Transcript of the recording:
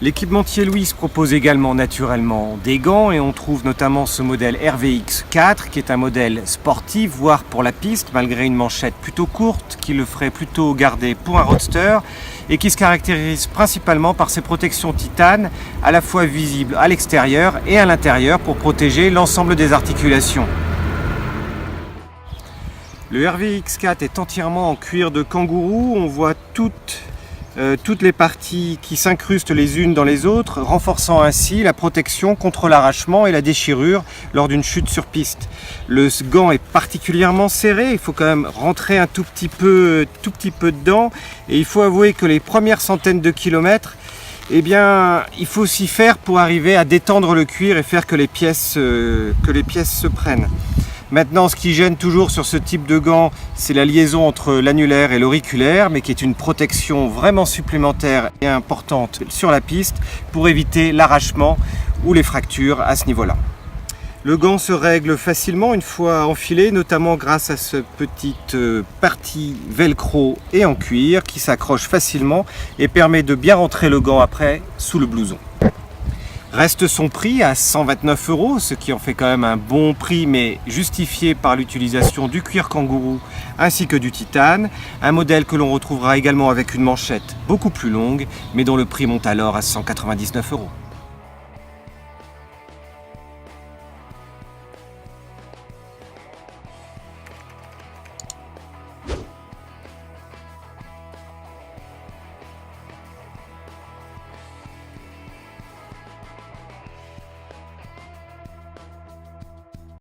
L'équipementier Louis propose également naturellement des gants et on trouve notamment ce modèle RVX4 qui est un modèle sportif, voire pour la piste, malgré une manchette plutôt courte qui le ferait plutôt garder pour un roadster et qui se caractérise principalement par ses protections titane à la fois visibles à l'extérieur et à l'intérieur pour protéger l'ensemble des articulations. Le RVX4 est entièrement en cuir de kangourou, on voit toutes les parties qui s'incrustent les unes dans les autres, renforçant ainsi la protection contre l'arrachement et la déchirure lors d'une chute sur piste. Le gant est particulièrement serré, il faut quand même rentrer un tout petit peu dedans et il faut avouer que les premières centaines de kilomètres, eh bien, il faut s'y faire pour arriver à détendre le cuir et faire que les pièces se prennent. Maintenant, ce qui gêne toujours sur ce type de gant, c'est la liaison entre l'annulaire et l'auriculaire, mais qui est une protection vraiment supplémentaire et importante sur la piste pour éviter l'arrachement ou les fractures à ce niveau-là. Le gant se règle facilement une fois enfilé, notamment grâce à cette petite partie velcro et en cuir qui s'accroche facilement et permet de bien rentrer le gant après sous le blouson. Reste son prix à 129 €, ce qui en fait quand même un bon prix, mais justifié par l'utilisation du cuir kangourou ainsi que du titane. Un modèle que l'on retrouvera également avec une manchette beaucoup plus longue, mais dont le prix monte alors à 199 €.